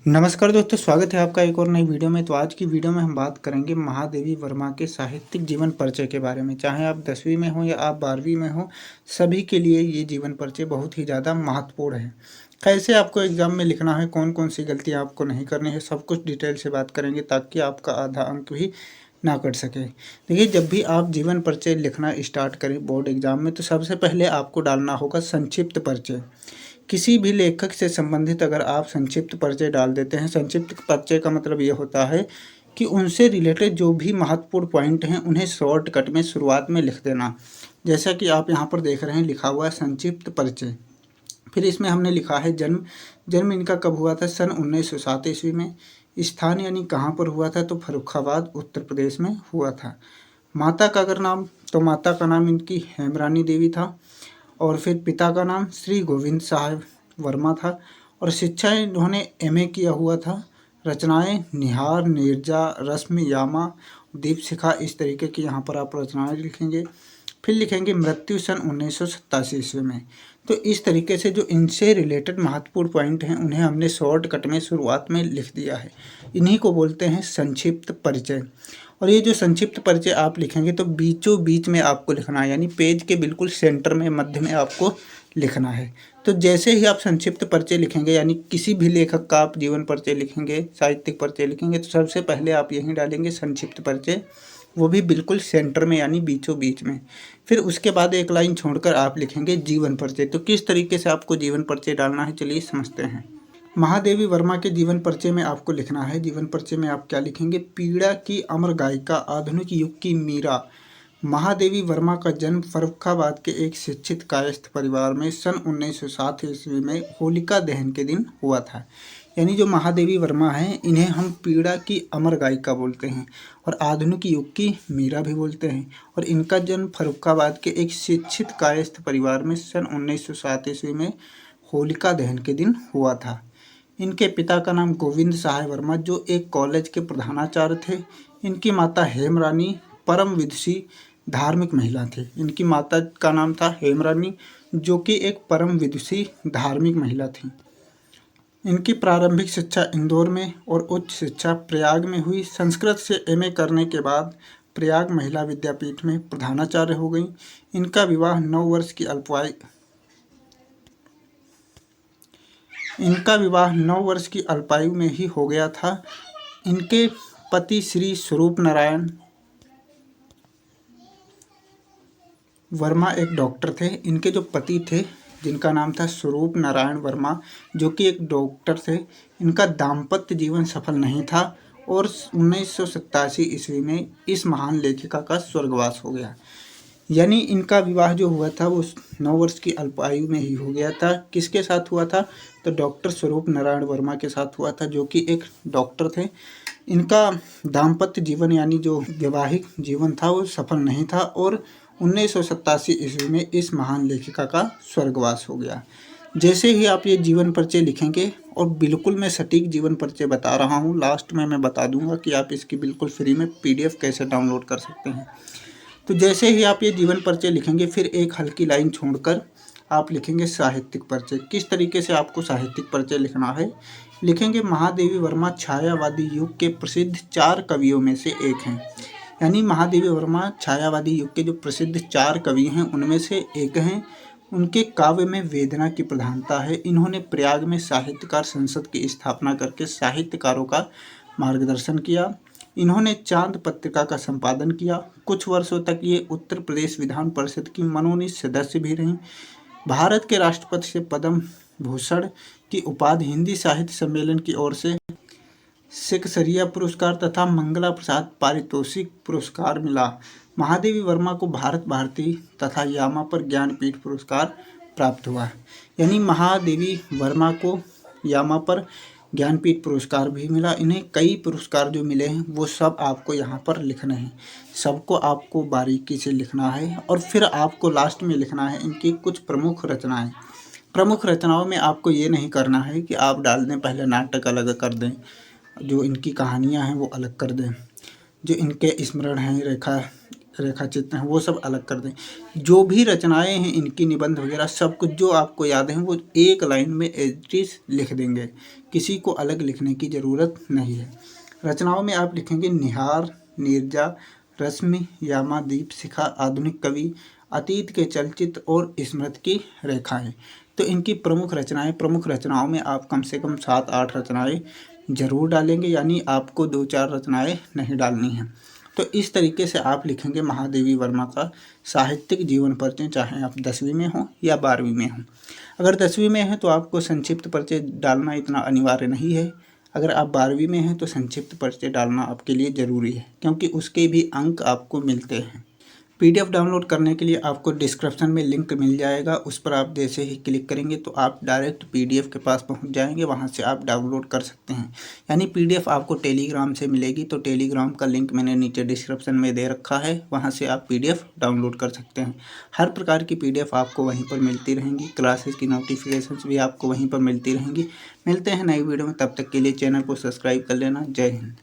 नमस्कार दोस्तों, स्वागत है आपका एक और नई वीडियो में। तो आज की वीडियो में हम बात करेंगे महादेवी वर्मा के साहित्यिक जीवन परिचय के बारे में। चाहे आप 10वीं में हो या आप 12वीं में हो, सभी के लिए ये जीवन परिचय बहुत ही ज़्यादा महत्वपूर्ण है। कैसे आपको एग्जाम में लिखना है, कौन कौन सी गलतियाँ आपको नहीं करनी है, सब कुछ डिटेल से बात करेंगे ताकि आपका आधा अंक भी ना कट सके। देखिए, जब भी आप जीवन परिचय लिखना स्टार्ट करें बोर्ड एग्जाम में, तो सबसे पहले आपको डालना होगा संक्षिप्त परिचय। किसी भी लेखक से संबंधित अगर आप संक्षिप्त परिचय डाल देते हैं, संक्षिप्त परिचय का मतलब ये होता है कि उनसे रिलेटेड जो भी महत्वपूर्ण पॉइंट हैं उन्हें शॉर्टकट में शुरुआत में लिख देना। जैसा कि आप यहाँ पर देख रहे हैं, लिखा हुआ है संक्षिप्त परिचय। फिर इसमें हमने लिखा है जन्म। जन्म इनका कब हुआ था? सन 1907 ईस्वी में। स्थान यानी कहाँ पर हुआ था? तो फर्रुखाबाद उत्तर प्रदेश में हुआ था। माता का अगर नाम, तो माता का नाम इनकी हेमरानी देवी था। और फिर पिता का नाम श्री गोविंद साहब वर्मा था। और शिक्षा इन्होंने एमए किया हुआ था। रचनाएं निहार, नीरजा, रश्मि, यामा, दीपशिखा, इस तरीके की यहाँ पर आप रचनाएं लिखेंगे। फिर लिखेंगे मृत्यु सन 1987 ईस्वी में। तो इस तरीके से जो इनसे रिलेटेड महत्वपूर्ण पॉइंट हैं उन्हें हमने शॉर्टकट में शुरुआत में लिख दिया है। इन्हीं को बोलते हैं संक्षिप्त परिचय। और ये जो संक्षिप्त परिचय आप लिखेंगे तो बीचों बीच में आपको लिखना है, यानी पेज के बिल्कुल सेंटर में, मध्य में आपको लिखना है। तो जैसे ही आप संक्षिप्त परिचय लिखेंगे, यानी किसी भी लेखक का आप जीवन परिचय लिखेंगे, साहित्यिक परिचय लिखेंगे, तो सबसे पहले आप यहीं डालेंगे संक्षिप्त परिचय, वो भी बिल्कुल सेंटर में यानी बीचों बीच में। फिर उसके बाद एक लाइन छोड़कर आप लिखेंगे जीवन परिचय। तो किस तरीके से आपको जीवन परिचय डालना है, चलिए समझते हैं। महादेवी वर्मा के जीवन परिचय में आपको लिखना है, जीवन परिचय में आप क्या लिखेंगे? पीड़ा की अमर गायिका, आधुनिक युग की मीरा। महादेवी वर्मा का जन्म फर्रुखाबाद के एक शिक्षित कायस्थ परिवार में सन 1907 ईस्वी में होलिका दहन के दिन हुआ था। यानी जो महादेवी वर्मा हैं, इन्हें हम पीड़ा की अमर गायिका बोलते हैं और आधुनिक युग की मीरा भी बोलते हैं। और इनका जन्म फर्रुखाबाद के एक शिक्षित कायस्थ परिवार में सन 1907 ईस्वी में होलिका दहन के दिन हुआ था। इनके पिता का नाम गोविंद साहब वर्मा, जो एक कॉलेज के प्रधानाचार्य थे। इनकी माता हेमरानी परम विदुषी धार्मिक महिला थी। इनकी माता का नाम था हेमरानी, जो कि एक परम विदुषी धार्मिक महिला थी। इनकी प्रारंभिक शिक्षा इंदौर में और उच्च शिक्षा प्रयाग में हुई। संस्कृत से एमए करने के बाद प्रयाग महिला विद्यापीठ में प्रधानाचार्य हो गई। इनका विवाह 9 वर्ष की अल्पायु में ही हो गया था। इनके पति श्री स्वरूप नारायण वर्मा एक डॉक्टर थे। इनके जो पति थे, जिनका नाम था स्वरूप नारायण वर्मा, जो कि एक डॉक्टर थे, इनका दाम्पत्य जीवन सफल नहीं था और 1987 ईस्वी में इस महान लेखिका का स्वर्गवास हो गया। यानी इनका विवाह जो हुआ था वो 9 वर्ष की अल्पायु में ही हो गया था। किसके साथ हुआ था? तो डॉक्टर स्वरूप नारायण वर्मा के साथ हुआ था, जो कि एक डॉक्टर थे। इनका दाम्पत्य जीवन यानी जो वैवाहिक जीवन था वो सफल नहीं था और 1987 ईस्वी में इस महान लेखिका का स्वर्गवास हो गया। जैसे ही आप ये जीवन परिचय लिखेंगे, और बिल्कुल मैं सटीक जीवन परिचय बता रहा हूँ, लास्ट में मैं बता दूंगा कि आप इसकी बिल्कुल फ्री में पीडीएफ कैसे डाउनलोड कर सकते हैं। तो जैसे ही आप ये जीवन परिचय लिखेंगे, फिर एक हल्की लाइन छोड़कर आप लिखेंगे साहित्यिक परिचय। किस तरीके से आपको साहित्यिक परिचय लिखना है? लिखेंगे महादेवी वर्मा छायावादी युग के प्रसिद्ध 4 कवियों में से एक हैं। यानी महादेवी वर्मा छायावादी युग के जो प्रसिद्ध 4 कवि हैं उनमें से एक हैं। उनके काव्य में वेदना की प्रधानता है। इन्होंने प्रयाग में साहित्यकार संसद की स्थापना करके साहित्यकारों का मार्गदर्शन किया। इन्होंने चांद पत्रिका का संपादन किया। कुछ वर्षों तक ये उत्तर प्रदेश विधान परिषद की मनोनीत सदस्य भी रहीं। भारत के राष्ट्रपति से पद्म भूषण की उपाधि, हिंदी साहित्य सम्मेलन की ओर से शेक्सपियर पुरस्कार तथा मंगला प्रसाद पारितोषिक पुरस्कार मिला। महादेवी वर्मा को भारत भारती तथा यामा पर ज्ञानपीठ पुरस्कार प्राप्त हुआ। यानी महादेवी वर्मा को यामा पर ज्ञानपीठ पुरस्कार भी मिला। इन्हें कई पुरस्कार जो मिले हैं वो सब आपको यहाँ पर लिखने हैं। सबको आपको बारीकी से लिखना है और फिर आपको लास्ट में लिखना है इनकी कुछ प्रमुख रचनाएं। प्रमुख रचनाओं में आपको ये नहीं करना है कि आप डाल दें पहले नाटक अलग कर दें, जो इनकी कहानियाँ हैं वो अलग कर दें, जो इनके स्मरण हैं, रेखा चित्र हैं, वो सब अलग कर दें। जो भी रचनाएं हैं इनकी, निबंध वगैरह सब कुछ जो आपको याद है वो एक लाइन में एज इट इज लिख देंगे। किसी को अलग लिखने की ज़रूरत नहीं है। रचनाओं में आप लिखेंगे निहार, नीरजा, रश्मि, यामा, दीप शिखा, आधुनिक कवि, अतीत के चलचित्र और स्मृति की रेखाएं। तो इनकी प्रमुख रचनाओं में आप कम से कम 7-8 रचनाएं जरूर डालेंगे, यानी आपको 2-4 रचनाएं नहीं डालनी हैं। तो इस तरीके से आप लिखेंगे महादेवी वर्मा का साहित्यिक जीवन परिचय, चाहे आप 10वीं में हो या 12वीं में हो। अगर 10वीं में है तो आपको संक्षिप्त परिचय डालना इतना अनिवार्य नहीं है। अगर आप 12वीं में हैं तो संक्षिप्त परिचय डालना आपके लिए ज़रूरी है, क्योंकि उसके भी अंक आपको मिलते हैं। पीडीएफ डाउनलोड करने के लिए आपको डिस्क्रिप्शन में लिंक मिल जाएगा, उस पर आप जैसे ही क्लिक करेंगे तो आप डायरेक्ट पीडीएफ के पास पहुंच जाएंगे, वहां से आप डाउनलोड कर सकते हैं। यानी पीडीएफ आपको टेलीग्राम से मिलेगी, तो टेलीग्राम का लिंक मैंने नीचे डिस्क्रिप्शन में दे रखा है, वहां से आप पीडीएफ डाउनलोड कर सकते हैं। हर प्रकार की पीडीएफ आपको वहीं पर मिलती रहेंगी, क्लासेस की नोटिफिकेशन भी आपको वहीं पर मिलती रहेंगी। मिलते हैं नई वीडियो में, तब तक के लिए चैनल को सब्सक्राइब कर लेना। जय हिंद।